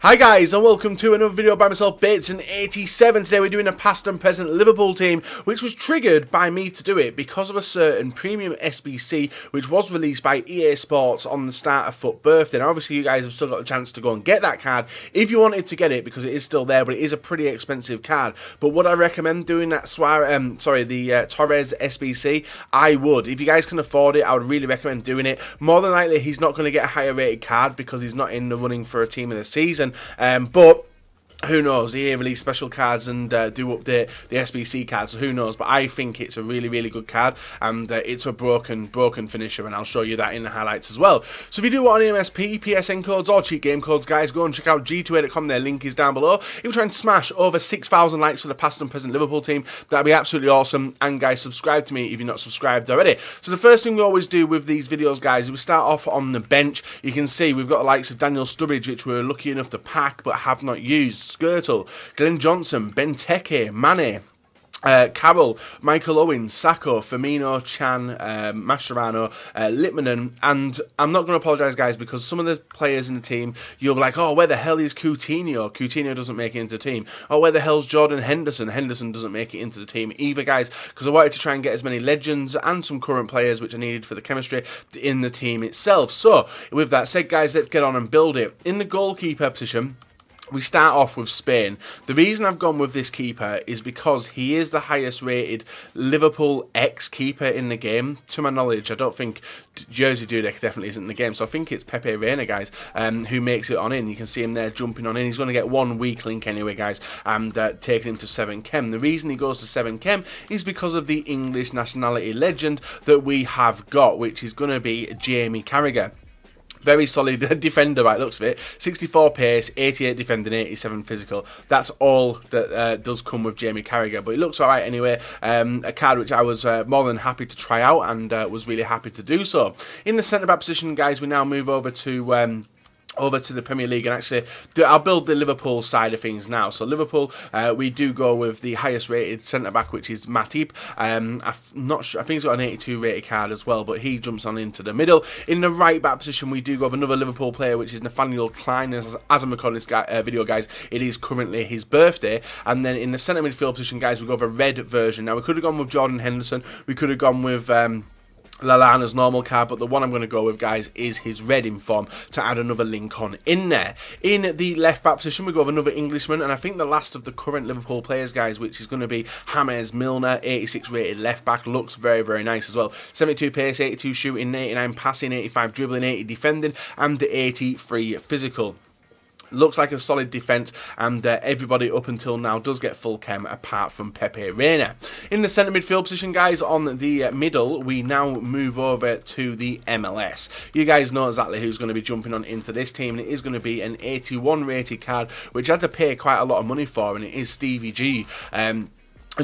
Hi guys, and welcome to another video by myself, Bateson87. Today we're doing a past and present Liverpool team, which was triggered by me to do it because of a certain premium SBC which was released by EA Sports on the start of FUT birthday. Now obviously you guys have still got the chance to go and get that card if you wanted to get it, because it is still there, but it is a pretty expensive card. But would I recommend doing that Torres SBC? I would. If you guys can afford it, I would really recommend doing it. More than likely he's not going to get a higher rated card because he's not in the running for a team of the season. But who knows, EA release special cards and do update the SBC cards, so who knows. But I think it's a really good card, and it's a broken finisher, and I'll show you that in the highlights as well. So if you do want any MSP, PSN codes or cheat game codes, guys, go and check out g2a.com, their link is down below. If we're trying to smash over 6,000 likes for the past and present Liverpool team, that'd be absolutely awesome. And guys, subscribe to me if you're not subscribed already. So the first thing we always do with these videos, guys, is we start off on the bench. You can see we've got the likes of Daniel Sturridge, which we're lucky enough to pack but have not used, Skirtle, Glenn Johnson, Benteke, Mane, Carroll, Michael Owen, Sacco, Firmino, Chan, Mascherano, Littmanen, and I'm not going to apologise, guys, because some of the players in the team, you'll be like, oh, where the hell is Coutinho? Coutinho doesn't make it into the team. Oh, where the hell's Jordan Henderson? Henderson doesn't make it into the team either, guys, because I wanted to try and get as many legends and some current players which are needed for the chemistry in the team itself. So, with that said, guys, let's get on and build it. In the goalkeeper position, we start off with Spain. The reason I've gone with this keeper is because he is the highest rated Liverpool ex-keeper in the game. To my knowledge, I don't think Jersey Dudek definitely isn't in the game, so I think it's Pepe Reina, guys, who makes it on in. You can see him there jumping on in. He's going to get one weak link anyway, guys, and taking him to 7 Chem. The reason he goes to 7 Chem is because of the English nationality legend that we have got, which is going to be Jamie Carragher. Very solid defender by the looks of it. 64 pace, 88 defending, 87 physical. That's all that does come with Jamie Carragher, but it looks alright anyway. A card which I was more than happy to try out, and was really happy to do so. In the centre-back position, guys, we now move over to the Premier League, and actually I'll build the Liverpool side of things now. So Liverpool, we do go with the highest rated centre back, which is Matip. I'm not sure, I think he's got an 82 rated card as well, but he jumps on into the middle. In the right back position, we do go with another Liverpool player, which is Nathaniel Klein. As I'm recording this video, guys, it is currently his birthday. And then in the centre midfield position, guys, we go with a red version. Now we could have gone with Jordan Henderson, we could have gone with Lallana's normal card, but the one I'm going to go with, guys, is his red inform to add another link on in there. In the left back position, we go with another Englishman, and I think the last of the current Liverpool players, guys, which is going to be Hammonds Milner, 86 rated left back, looks very nice as well. 72 pace, 82 shooting, 89 passing, 85 dribbling, 80 defending, and 83 physical. Looks like a solid defence, and everybody up until now does get full chem apart from Pepe Reina. In the centre midfield position, guys, on the middle, we now move over to the MLS. You guys know exactly who's going to be jumping on into this team, and it is going to be an 81 rated card, which I had to pay quite a lot of money for, and it is Stevie G.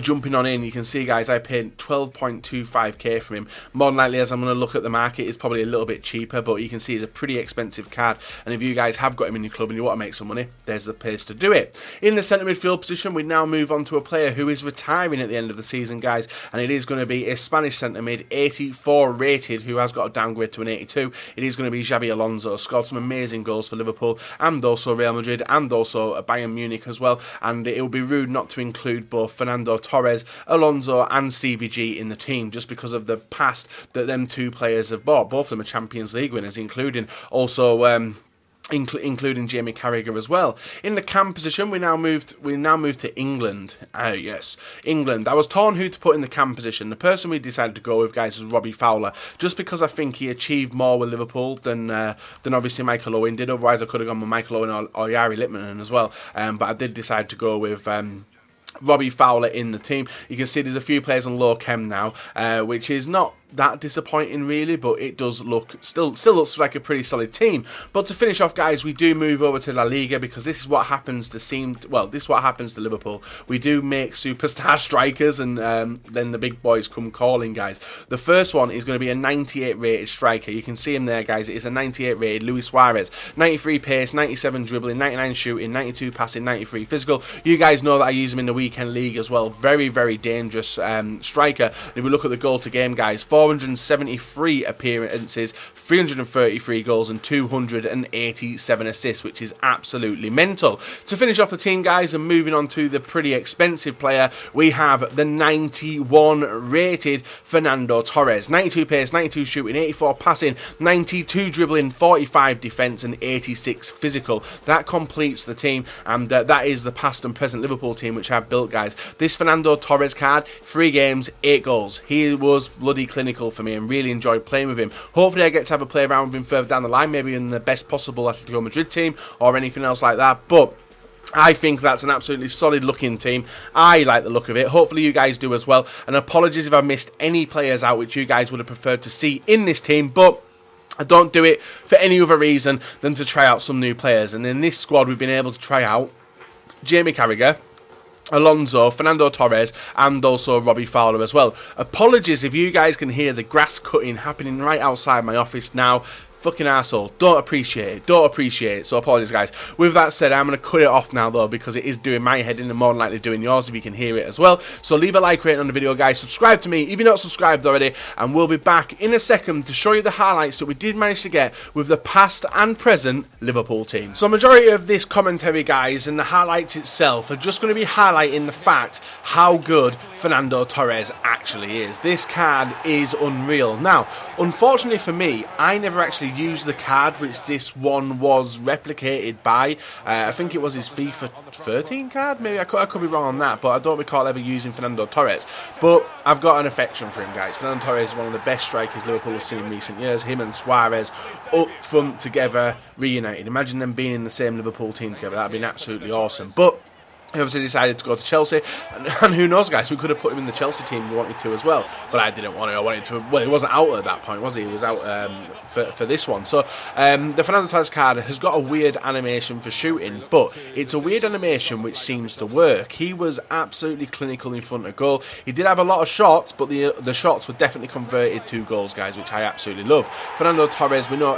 Jumping on in, you can see, guys, I paid 12.25k for him. More than likely, as I'm going to look at the market, it's probably a little bit cheaper, but you can see it's a pretty expensive card, and if you guys have got him in your club and you want to make some money, there's the place to do it. In the centre midfield position, we now move on to a player who is retiring at the end of the season, guys, and it is going to be a Spanish centre mid, 84 rated, who has got a downgrade to an 82. It is going to be Xabi Alonso. Scored some amazing goals for Liverpool, and also Real Madrid, and also Bayern Munich as well, and it would be rude not to include both Fernando Torres, Alonso and Stevie G in the team, just because of the past that them two players have bought. Both of them are Champions League winners, including also including Jamie Carragher as well. In the cam position, we now moved to England. Yes, England. I was torn who to put in the cam position. The person we decided to go with, guys, was Robbie Fowler, just because I think he achieved more with Liverpool than obviously Michael Owen did. Otherwise, I could have gone with Michael Owen or Yari Littmanen as well. But I did decide to go with Robbie Fowler in the team. You can see there's a few players on low chem now, which is not that disappointing really, but it does look still looks like a pretty solid team. But to finish off, guys, we do move over to La Liga, because this is what happens to this is what happens to Liverpool. We do make superstar strikers, and then the big boys come calling, guys. The first one is going to be a 98 rated striker. You can see him there, guys. It is a 98 rated Luis Suarez. 93 pace, 97 dribbling, 99 shooting, 92 passing, 93 physical. You guys know that I use him in the weekend league as well. Very dangerous striker. If we look at the goal to game, guys, 4 473 appearances, 333 goals and 287 assists, which is absolutely mental. To finish off the team, guys, and moving on to the pretty expensive player, we have the 91 rated Fernando Torres. 92 pace, 92 shooting, 84 passing, 92 dribbling, 45 defence and 86 physical. That completes the team, and that is the past and present Liverpool team which I've built, guys. This Fernando Torres card, 3 games, 8 goals. He was bloody clinical for me and really enjoyed playing with him. Hopefully I get to have a play around with him further down the line, maybe in the best possible Atletico Madrid team or anything else like that, but I think that's an absolutely solid looking team. I like the look of it. Hopefully you guys do as well. And apologies if I missed any players out which you guys would have preferred to see in this team, but I don't do it for any other reason than to try out some new players. And in this squad we've been able to try out Jamie Carragher, Alonso, Fernando Torres, and also Robbie Fowler as well. Apologies if you guys can hear the grass cutting happening right outside my office now. Fucking arsehole. Don't appreciate it. Don't appreciate it. So apologies, guys. With that said, I'm going to cut it off now, though, because it is doing my head in and more than likely doing yours if you can hear it as well. So leave a like rating on the video, guys. Subscribe to me if you're not subscribed already, and we'll be back in a second to show you the highlights that we did manage to get with the past and present Liverpool team. So majority of this commentary, guys, and the highlights itself are just going to be highlighting the fact how good Fernando Torres actually is. This card is unreal. Now, unfortunately for me, I never actually used the card which this one was replicated by. I think it was his FIFA 13 card, maybe. I could be wrong on that, but I don't recall ever using Fernando Torres. But I've got an affection for him, guys. Fernando Torres is one of the best strikers Liverpool has seen in recent years. Him and Suarez up front together, reunited. Imagine them being in the same Liverpool team together. That would have been absolutely awesome. But he obviously decided to go to Chelsea, and who knows, guys, we could have put him in the Chelsea team if we wanted to as well, but I didn't want to. I wanted to. Well, he wasn't out at that point, was he? He was out for this one. So the Fernando Torres card has got a weird animation for shooting, but it's a weird animation which seems to work. He was absolutely clinical in front of goal. He did have a lot of shots, but the shots were definitely converted to goals, guys, which I absolutely love. Fernando Torres, we know.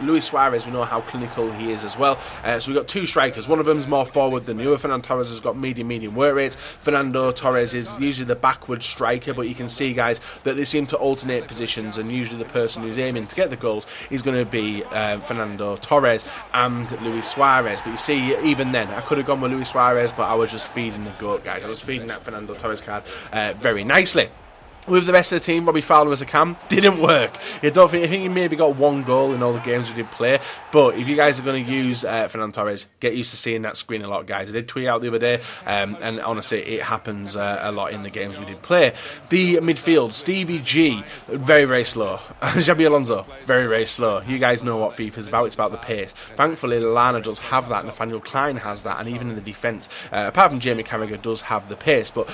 Luis Suarez, we know how clinical he is as well. So we've got 2 strikers. One of them is more forward than the other. Fernando Torres has got medium work rates. Fernando Torres is usually the backward striker, but you can see, guys, that they seem to alternate positions, and usually the person who's aiming to get the goals is going to be Fernando Torres and Luis Suarez. But you see, even then, I could have gone with Luis Suarez, but I was just feeding the goat, guys. I was feeding that Fernando Torres card very nicely. With the rest of the team, Robbie Fowler as a cam didn't work. I think he maybe got 1 goal in all the games we did play. But if you guys are going to use Fernando Torres, get used to seeing that screen a lot, guys. I did tweet out the other day, and honestly, it happens a lot in the games we did play. The midfield, Stevie G, very slow. Xabi Alonso, very slow. You guys know what FIFA's about. It's about the pace. Thankfully, Lallana does have that. Nathaniel Klein has that, and even in the defence, apart from Jamie Carragher, does have the pace. But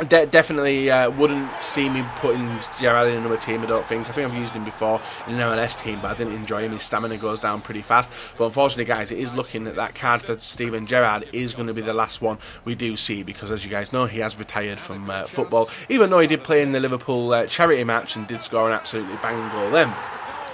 definitely wouldn't see me putting Gerrard in another team, I don't think. I think I've used him before in an MLS team, but I didn't enjoy him. His stamina goes down pretty fast. But unfortunately, guys, it is looking that that card for Steven Gerrard is going to be the last one we do see, because as you guys know, he has retired from football, even though he did play in the Liverpool charity match and did score an absolutely banging goal then.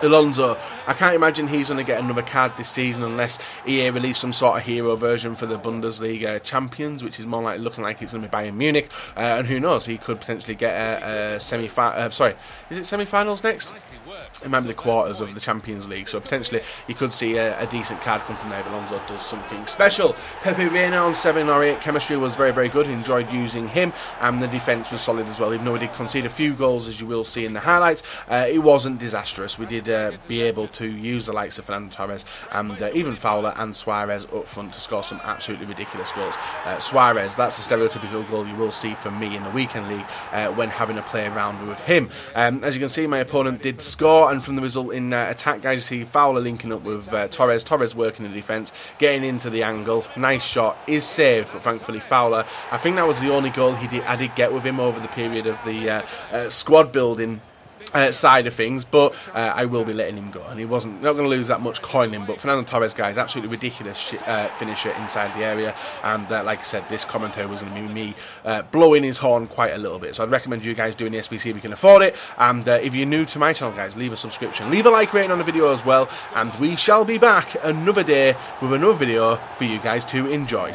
Alonso, I can't imagine he's going to get another card this season unless EA release some sort of hero version for the Bundesliga champions, which is more likely looking like it's going to be Bayern Munich, and who knows, he could potentially get a semi-final, sorry, is it semi-finals next? It might be the quarters of the Champions League, so potentially you could see a decent card come from there if Alonso does something special. Pepe Reina on 7 or 8, chemistry was very good, enjoyed using him, and the defence was solid as well, even though we did concede a few goals, as you will see in the highlights. It wasn't disastrous. We did be able to use the likes of Fernando Torres and even Fowler and Suarez up front to score some absolutely ridiculous goals. Suarez, that's a stereotypical goal you will see from me in the weekend league when having a play around with him. As you can see, my opponent did score, and from the result in attack, guys, you see Fowler linking up with Torres working the defence, getting into the angle, nice shot, is saved, but thankfully Fowler, I think that was the only goal I did get with him over the period of the squad building side of things, but I will be letting him go, and he wasn't not going to lose that much coin in. But Fernando Torres, guys, absolutely ridiculous finisher inside the area, and like I said, this commentary was going to be me blowing his horn quite a little bit, so I'd recommend you guys doing the SBC if you can afford it. And if you're new to my channel, guys, leave a subscription, leave a like rating on the video as well, and we shall be back another day with another video for you guys to enjoy.